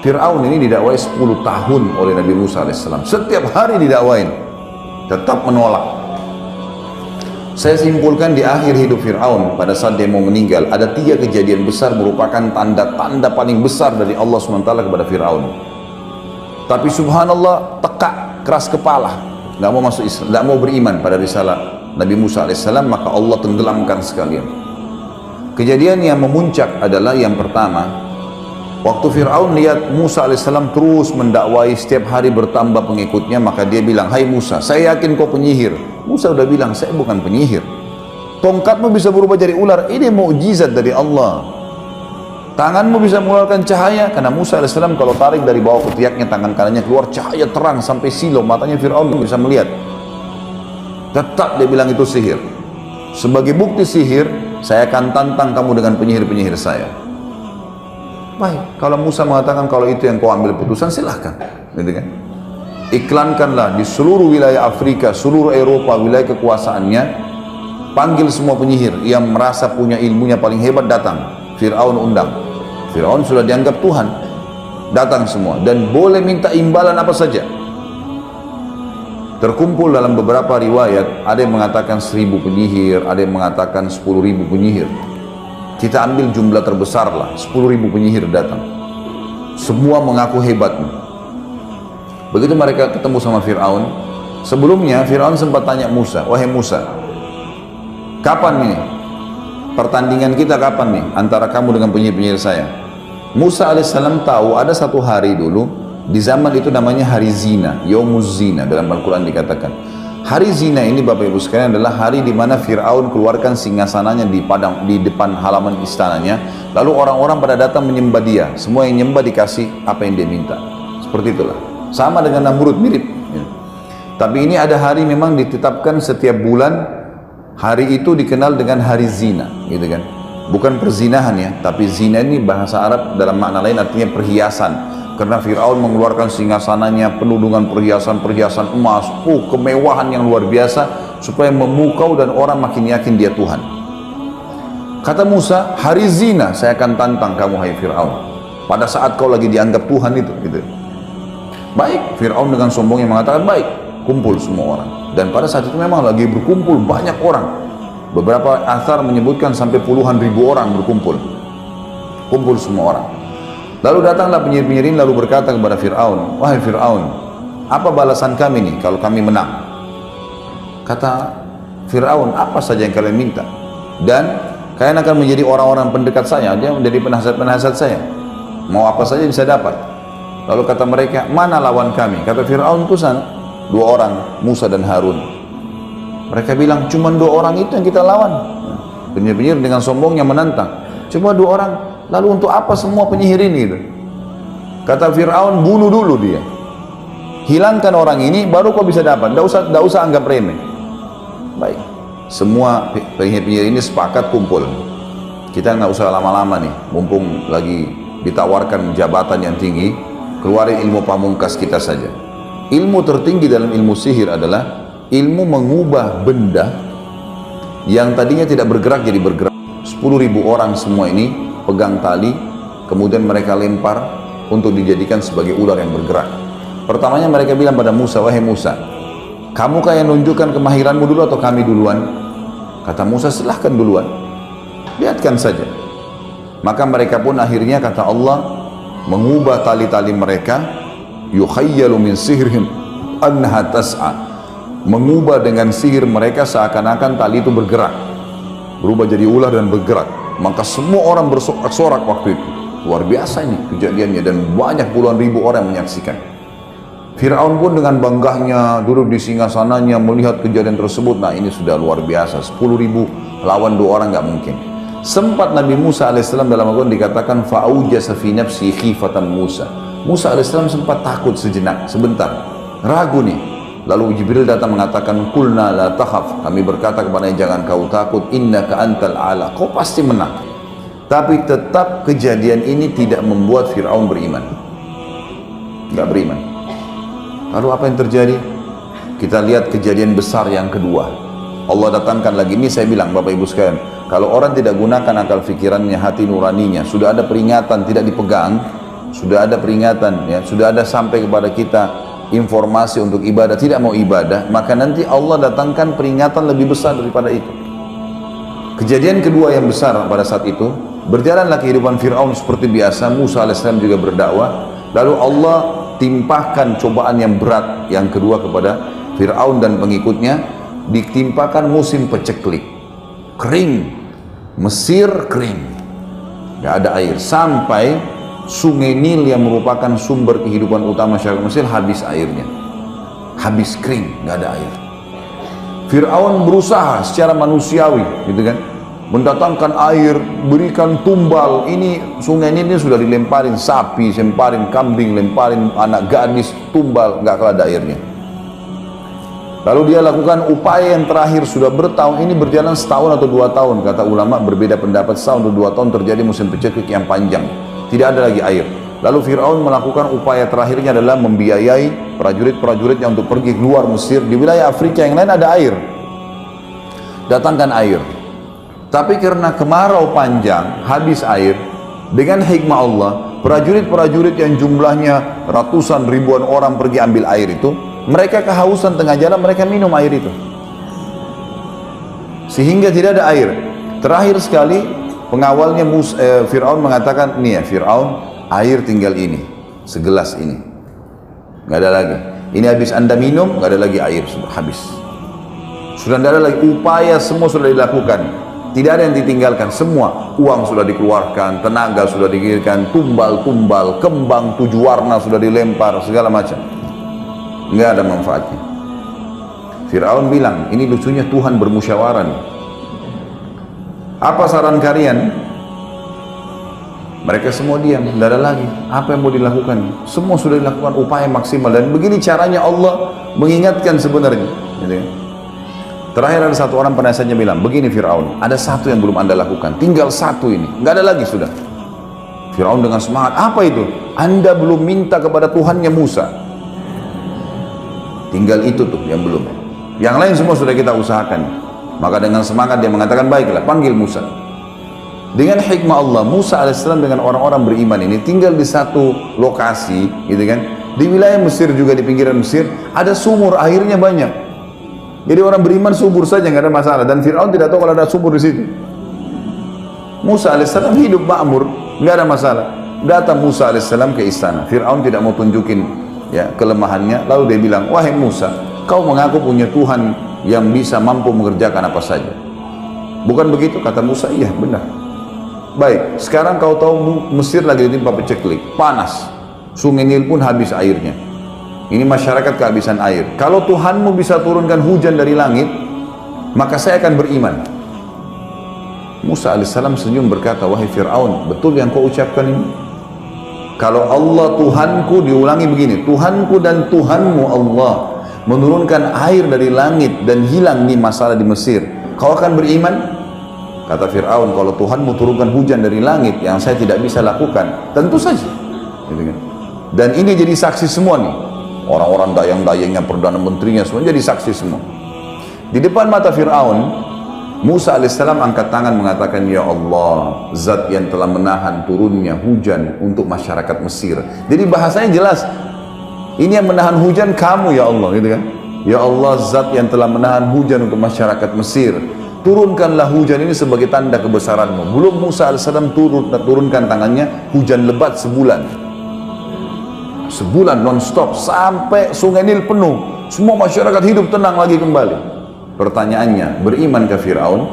Fir'aun ini didakwai 10 tahun oleh Nabi Musa alaihissalam. Setiap hari didakwain, tetap menolak. Saya simpulkan di akhir hidup Fir'aun, pada saat dia mau meninggal, ada 3 kejadian besar merupakan tanda-tanda paling besar dari Allah SWT kepada Fir'aun. Tapi subhanallah, tekak, keras kepala, nggak mau masuk Islam, nggak mau beriman pada risalah Nabi Musa alaihissalam, maka Allah tenggelamkan sekalian. Kejadian yang memuncak adalah yang pertama, waktu Fir'aun lihat Musa alaihissalam terus mendakwai, setiap hari bertambah pengikutnya, maka dia bilang, hai Musa, saya yakin kau penyihir. Musa udah bilang, saya bukan penyihir. Tongkatmu bisa berubah jadi ular, ini mukjizat dari Allah. Tanganmu bisa mengeluarkan cahaya, karena Musa alaihissalam kalau tarik dari bawah ketiaknya, tangan kanannya keluar cahaya terang sampai silau, matanya Fir'aun bisa melihat. Tetap dia bilang itu sihir. Sebagai bukti sihir, saya akan tantang kamu dengan penyihir-penyihir saya. Baik, kalau Musa mengatakan kalau itu yang kau ambil putusan, silahkan, gitu kan? Iklankanlah di seluruh wilayah Afrika, seluruh Eropa, wilayah kekuasaannya, panggil semua penyihir yang merasa punya ilmunya paling hebat, datang. Fir'aun undang. Fir'aun sudah dianggap Tuhan, datang semua, dan boleh minta imbalan apa saja. Terkumpul dalam beberapa riwayat, ada yang mengatakan 1000 penyihir, ada yang mengatakan 10.000 penyihir. Kita ambil jumlah terbesar lah, 10.000 penyihir datang. Semua mengaku hebatnya. Begitu mereka ketemu sama Fir'aun, sebelumnya Fir'aun sempat tanya Musa, wahai Musa, kapan ini? Pertandingan kita kapan nih? Antara kamu dengan penyihir-penyihir saya. Musa alaihissalam tahu ada satu hari dulu, di zaman itu namanya hari zina, Yaumuz Zina, dalam Al-Quran dikatakan. Hari zina ini Bapak Ibu sekalian adalah hari di mana Fir'aun keluarkan singgasananya di depan halaman istananya, lalu orang-orang pada datang menyembah dia, semua yang nyembah dikasih apa yang dia minta. Seperti itulah. Sama dengan Namrud, mirip. Tapi ini ada hari memang ditetapkan setiap bulan, hari itu dikenal dengan hari zina, gitu kan. Bukan perzinahan ya, tapi zina ini bahasa Arab dalam makna lain artinya perhiasan. Karena Fir'aun mengeluarkan singgasananya penuh dengan perhiasan-perhiasan emas, kemewahan yang luar biasa, supaya memukau dan orang makin yakin dia Tuhan. Kata Musa, hari zina saya akan tantang kamu hai Fir'aun, pada saat kau lagi dianggap Tuhan itu, gitu. Baik, Fir'aun dengan sombongnya mengatakan baik, kumpul semua orang. Dan pada saat itu memang lagi berkumpul banyak orang. Beberapa athar menyebutkan sampai puluhan ribu orang berkumpul. Kumpul semua orang. Lalu datanglah penyihir-penyihir ini lalu berkata kepada Fir'aun, wahai Fir'aun, apa balasan kami nih kalau kami menang? Kata Fir'aun, apa saja yang kalian minta, dan kalian akan menjadi orang-orang pendekat saya, dia menjadi penasihat-penasihat saya, mau apa saja bisa dapat. Lalu kata mereka, mana lawan kami? Kata Fir'aun, itu sana 2 orang, Musa dan Harun. Mereka bilang, cuma 2 orang itu yang kita lawan. Penyihir-penyihir dengan sombongnya menantang, cuma 2 orang, lalu untuk apa semua penyihir ini? Kata Fir'aun, bunuh dulu dia, hilangkan orang ini, baru kau bisa dapat. Tidak usah anggap remeh. Baik, semua penyihir-penyihir ini sepakat kumpul. Kita nggak usah lama-lama nih, mumpung lagi ditawarkan jabatan yang tinggi, keluarin ilmu pamungkas kita saja. Ilmu tertinggi dalam ilmu sihir adalah ilmu mengubah benda yang tadinya tidak bergerak jadi bergerak. 10.000 orang semua ini pegang tali, kemudian mereka lempar untuk dijadikan sebagai ular yang bergerak. Pertamanya mereka bilang pada Musa, wahai Musa, kamu yang nunjukkan kemahiranmu dulu atau kami duluan? Kata Musa, silahkan duluan, lihatkan saja. Maka mereka pun akhirnya, kata Allah, mengubah tali-tali mereka, yukhayyalu min sihrihim annaha tas'a, mengubah dengan sihir mereka seakan-akan tali itu bergerak, berubah jadi ular dan bergerak. Maka semua orang bersorak-sorak waktu itu. Luar biasa ini kejadiannya, dan banyak puluhan ribu orang yang menyaksikan. Fir'aun pun dengan banggahnya duduk di singgasananya melihat kejadian tersebut. Nah, ini sudah luar biasa, 10.000 lawan 2 orang nggak mungkin. Sempat Nabi Musa alaihissalam dalam Al-Quran dikatakan fa'aujasa fi nafsi khifatan Musa. Musa alaihissalam sempat takut sejenak, sebentar, ragu nih. Lalu Jibril datang mengatakan, kulna la takhaf, kami berkata kepadanya, jangan kau takut, innaka antal a'la, kau pasti menang. Tapi tetap kejadian ini tidak membuat Fir'aun beriman, nggak beriman. Lalu apa yang terjadi? Kita lihat kejadian besar yang kedua. Allah datangkan lagi, ini saya bilang Bapak Ibu sekalian, kalau orang tidak gunakan akal fikirannya, hati nuraninya, sudah ada peringatan tidak dipegang, sudah ada peringatan, ya, sudah ada sampai kepada kita informasi untuk ibadah, tidak mau ibadah, maka nanti Allah datangkan peringatan lebih besar daripada itu. Kejadian kedua yang besar pada saat itu, berjalanlah kehidupan Fir'aun seperti biasa. Musa alaihissalam juga berdakwah, lalu Allah timpahkan cobaan yang berat yang kedua kepada Fir'aun dan pengikutnya, ditimpakan musim peceklik, kering, Mesir kering, gak ada air, sampai sungai Nil yang merupakan sumber kehidupan utama masyarakat Mesir habis airnya, habis kering, gak ada air. Fir'aun berusaha secara manusiawi, gitu kan, mendatangkan air, berikan tumbal. Ini sungai Nil ini sudah dilemparin sapi, lemparin kambing, lemparin anak gadis, tumbal, nggak kalah ada airnya. Lalu dia lakukan upaya yang terakhir, sudah bertahun, ini berjalan setahun atau 2 tahun, kata ulama berbeda pendapat, setahun atau 2 tahun terjadi musim peceklik yang panjang, tidak ada lagi air. Lalu Fir'aun melakukan upaya terakhirnya adalah membiayai prajurit-prajuritnya untuk pergi keluar Mesir. Di wilayah Afrika yang lain ada air, datangkan air. Tapi karena kemarau panjang, habis air, dengan hikmah Allah, prajurit-prajurit yang jumlahnya ratusan ribuan orang pergi ambil air itu, mereka kehausan tengah jalan, mereka minum air itu, sehingga tidak ada air. Terakhir sekali pengawalnya Fir'aun mengatakan, nih ya Fir'aun, air tinggal ini, segelas ini, nggak ada lagi. Ini habis anda minum, nggak ada lagi air, sudah habis. Sudah tidak ada lagi, upaya semua sudah dilakukan, tidak ada yang ditinggalkan, semua uang sudah dikeluarkan, tenaga sudah dikirimkan, tumbal-tumbal, kembang 7 warna sudah dilempar, segala macam, nggak ada manfaatnya. Fir'aun bilang, ini lucunya Tuhan bermusyawarah nih. Apa saran kalian? Mereka semua diam, tidak ada lagi. Apa yang mau dilakukan? Semua sudah dilakukan upaya maksimal, dan begini caranya Allah mengingatkan sebenarnya. Gitu. Terakhir ada satu orang penasihatnya bilang, begini Fir'aun, ada satu yang belum anda lakukan, tinggal satu ini, nggak ada lagi sudah. Fir'aun dengan semangat, apa itu? Anda belum minta kepada Tuhannya Musa, tinggal itu tuh yang belum. Yang lain semua sudah kita usahakan. Maka dengan semangat dia mengatakan, baiklah, panggil Musa. Dengan hikmah Allah, Musa alaihissalam dengan orang-orang beriman ini tinggal di satu lokasi, gitu kan, di wilayah Mesir juga, di pinggiran Mesir ada sumur, airnya banyak. Jadi orang beriman subur saja, nggak ada masalah. Dan Fir'aun tidak tahu kalau ada sumur di situ. Musa alaihissalam hidup makmur, nggak ada masalah. Datang Musa alaihissalam ke istana. Fir'aun tidak mau tunjukin ya kelemahannya. Lalu dia bilang, wahai Musa, kau mengaku punya Tuhan yang bisa mampu mengerjakan apa saja. Bukan begitu? Kata Musa, iya benar. Baik, sekarang kau tahu Mesir lagi ditimpa peceklik, panas, sungai Nil pun habis airnya. Ini masyarakat kehabisan air. Kalau Tuhanmu bisa turunkan hujan dari langit, maka saya akan beriman. Musa alaihissalam senyum berkata, wahai Fir'aun, betul yang kau ucapkan ini? Kalau Allah Tuhanku, diulangi begini, Tuhanku dan Tuhanmu Allah menurunkan air dari langit dan hilang nih masalah di Mesir, kau akan beriman? Kata Fir'aun, kalau Tuhanmu turunkan hujan dari langit yang saya tidak bisa lakukan, tentu saja. Dan ini jadi saksi semua nih, orang-orang dayang-dayangnya, perdana menterinya, semua jadi saksi semua. Di depan mata Fir'aun, Musa alaihissalam angkat tangan mengatakan, ya Allah, zat yang telah menahan turunnya hujan untuk masyarakat Mesir. Jadi bahasanya jelas, ini yang menahan hujan kamu ya Allah, gitu kan? Ya Allah, zat yang telah menahan hujan untuk masyarakat Mesir, turunkanlah hujan ini sebagai tanda kebesaranmu. Belum Musa alaihissalam turunkan tangannya, hujan lebat sebulan non-stop sampai sungai Nil penuh, semua masyarakat hidup tenang lagi kembali. Pertanyaannya, beriman ke Fir'aun?